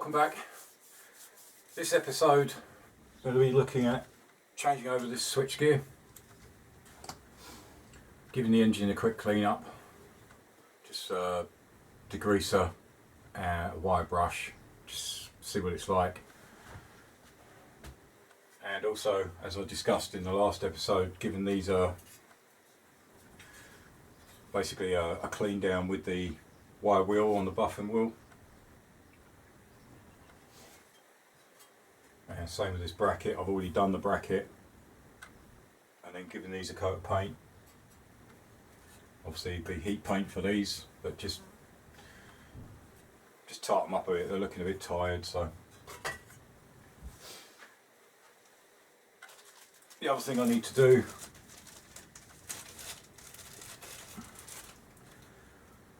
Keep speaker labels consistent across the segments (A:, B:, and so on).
A: welcome back. This episode we're going to be looking at changing over this switchgear, giving the engine a quick clean up, just degreaser, a wire brush, just see what it's like. And also, as I discussed in the last episode, giving these basically a clean down with the wire wheel on the buffing wheel. And same with this bracket, I've already done the bracket. And then giving these a coat of paint. Obviously it'd be heat paint for these, but just tart them up a bit, they're looking a bit tired, so. The other thing I need to do,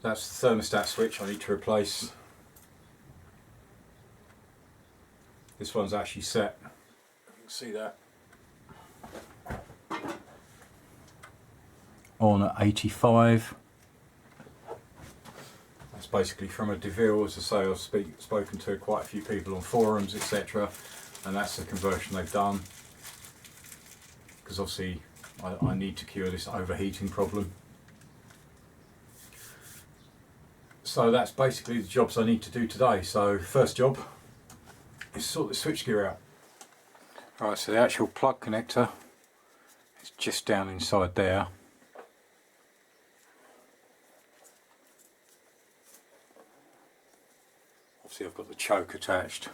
A: that's the thermostat switch I need to replace. This one's actually set, you can see that, on at 85. That's basically from a DeVille. As I say, I've spoken to quite a few people on forums, etc. And that's the conversion they've done. Because obviously I need to cure this overheating problem. So that's basically the jobs I need to do today. So first job is sort the switchgear out. Right, so the actual plug connector is just down inside there. Obviously I've got the choke attached.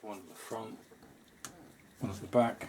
A: One at the front, one at the back.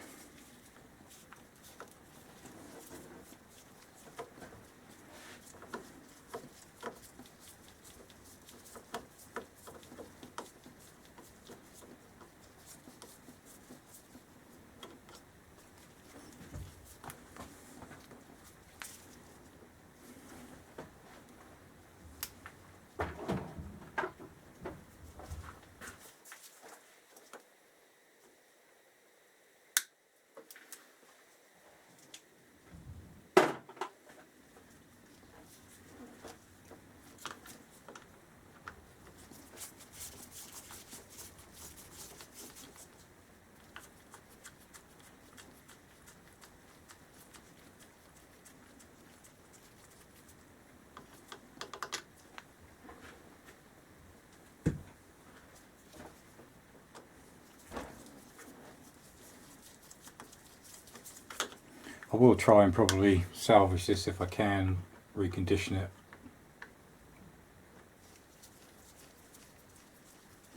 A: I will try and probably salvage this if I can, recondition it.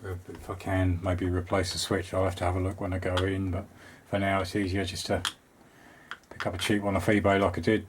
A: If I can, maybe replace the switch. I'll have to have a look when I go in, but for now it's easier just to pick up a cheap one off eBay like I did.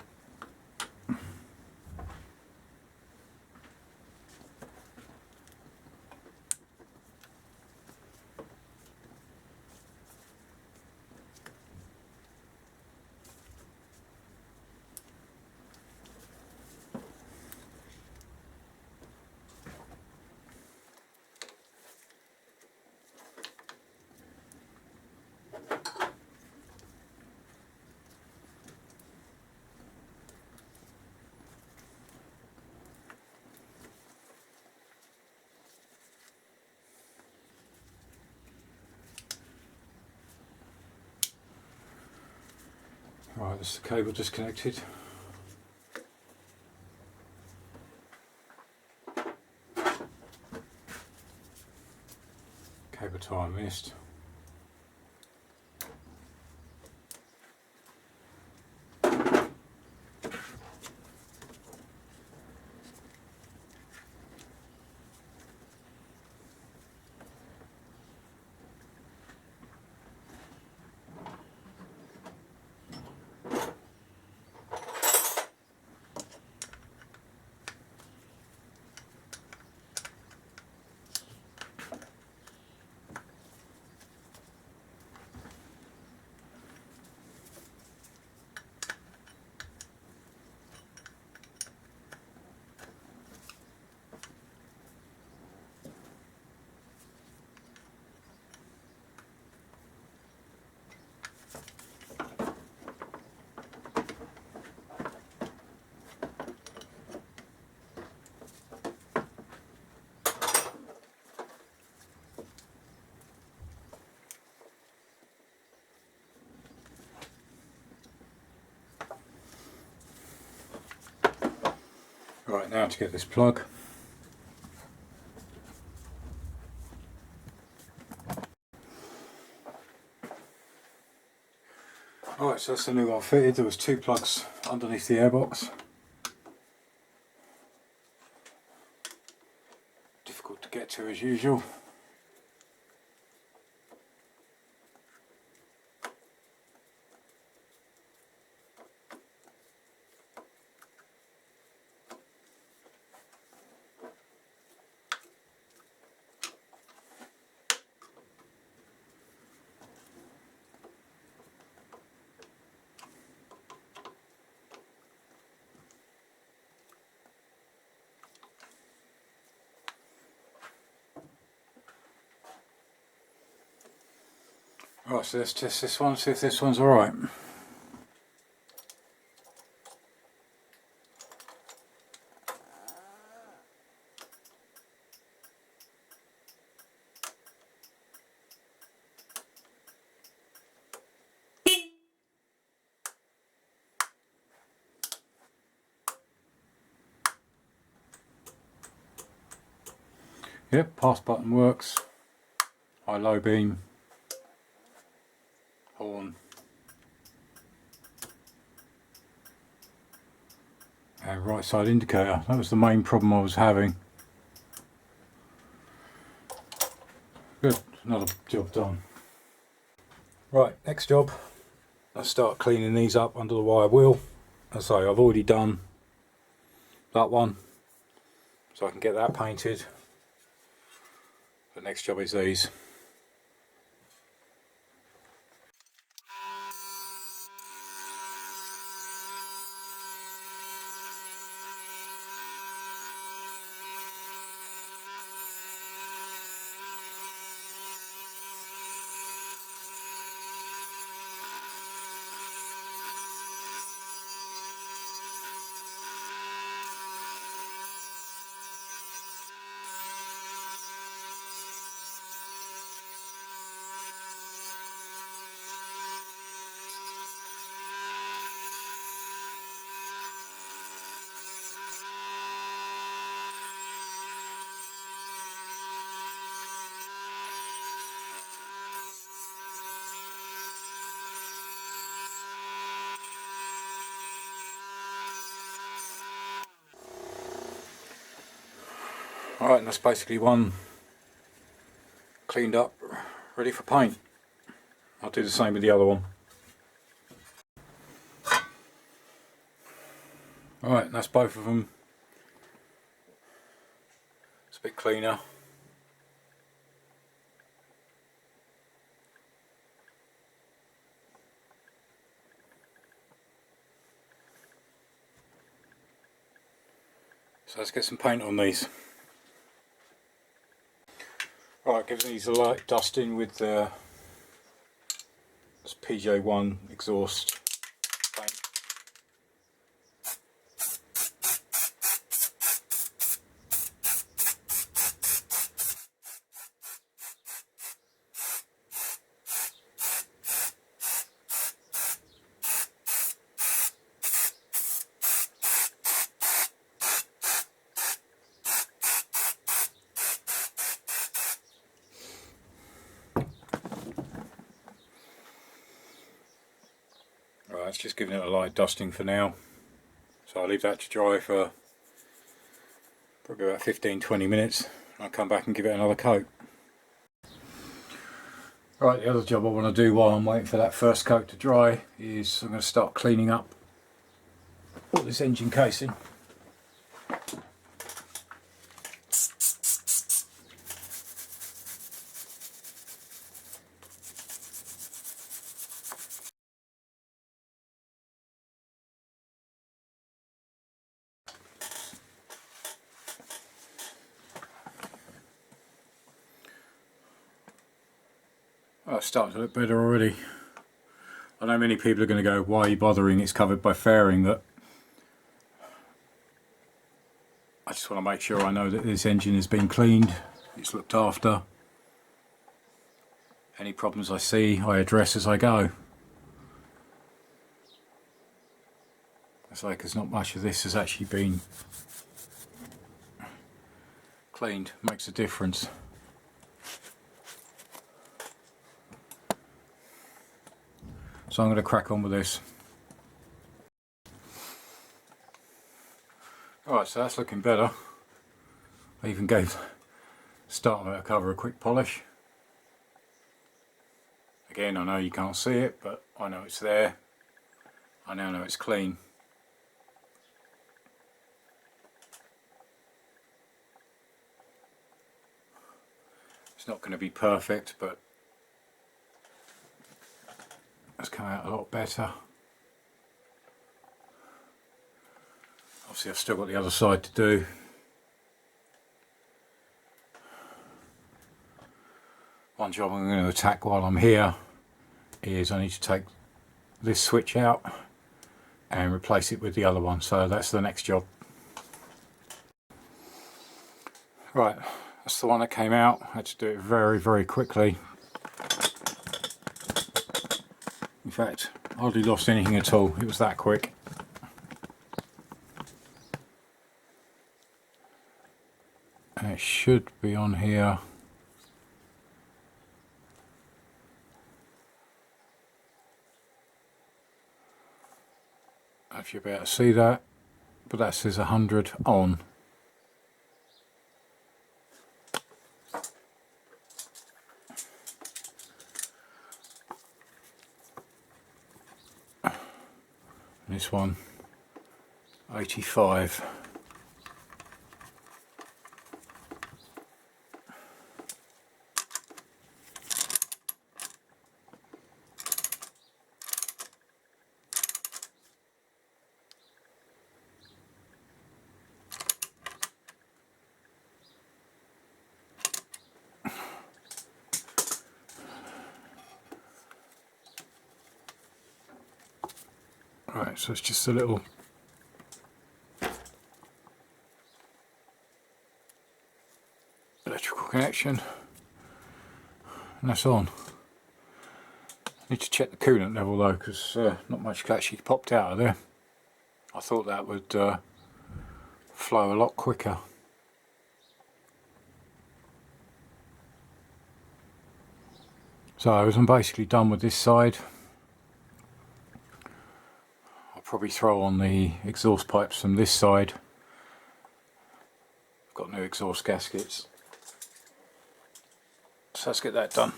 A: Right, this is the cable disconnected. Cable tie missed. Right, now to get this plug. Alright, so that's the new one fitted. There was 2 plugs underneath the airbox. Difficult to get to as usual. Right, so let's test this one, see if this one's alright. Yep, pass button works. High low beam. Horn. And right side indicator. That was the main problem I was having. Good, another job done. Right, next job. Let's start cleaning these up under the wire wheel. As I say, I've already done that one, so I can get that painted. The next job is these. Alright, and that's basically one cleaned up, ready for paint. I'll do the same with the other one. Alright, and that's both of them. It's a bit cleaner. So let's get some paint on these. Right, give these a light dusting with this PJ1 exhaust paint. Right, it's just giving it a light dusting for now, so I'll leave that to dry for probably about 15-20 minutes. I'll come back and give it another coat. Right, the other job I want to do while I'm waiting for that first coat to dry is I'm going to start cleaning up all this engine casing. Oh, it's starting to look better already. I know many people are going to go, why are you bothering, it's covered by fairing, but I just want to make sure I know that this engine has been cleaned, it's looked after. Any problems I see, I address as I go. It's like there's not much of this has actually been cleaned, makes a difference. So I'm going to crack on with this. Alright, so that's looking better. I even gave the start motor cover a quick polish. Again, I know you can't see it, but I know it's there. I now know it's clean. It's not going to be perfect, but it's come out a lot better. Obviously I've still got the other side to do. One job I'm going to attack while I'm here is I need to take this switch out and replace it with the other one, so that's the next job. Right, that's the one that came out. I had to do it very quickly. In fact, hardly lost anything at all, it was that quick. And it should be on here. If you'll be able to see that, but that says 100 on. This one, 85. Right, so it's just a little electrical connection, and that's on. Need to check the coolant level though, because not much actually popped out of there. I thought that would flow a lot quicker. So I'm basically done with this side. I'll probably throw on the exhaust pipes from this side. I've got new exhaust gaskets. So let's get that done.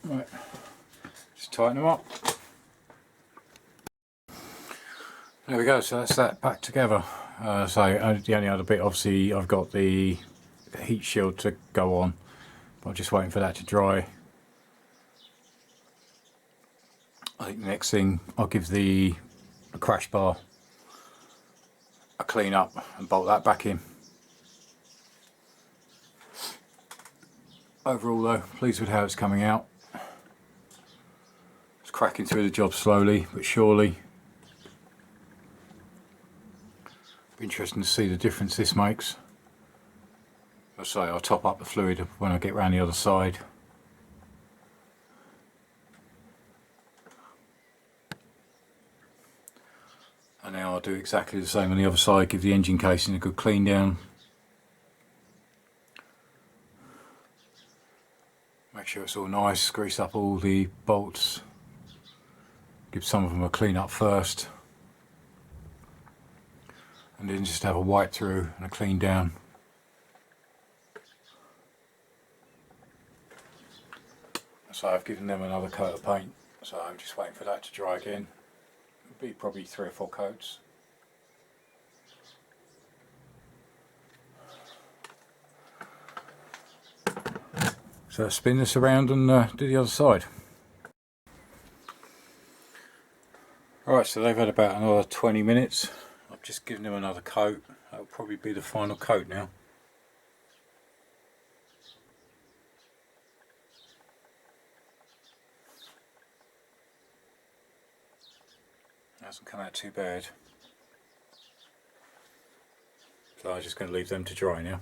A: Right, just tighten them up. There we go, so that's that back together. The only other bit, obviously I've got the heat shield to go on, but I'm just waiting for that to dry. I think the next thing, I'll give the crash bar a clean up and bolt that back in. Overall though, pleased with how it's coming out. It's cracking through the job slowly but surely. Be interesting to see the difference this makes. I'll top up the fluid when I get round the other side. And now I'll do exactly the same on the other side, give the engine casing a good clean down. Make sure it's all nice, grease up all the bolts. Give some of them a clean up first. And then just have a wipe through and a clean down. So I've given them another coat of paint, so I'm just waiting for that to dry again. It'll be probably 3 or 4 coats. So I'll spin this around and do the other side. Alright, so they've had about another 20 minutes. I've just given them another coat. That'll probably be the final coat now. Hasn't come out too bad. So I'm just going to leave them to dry now.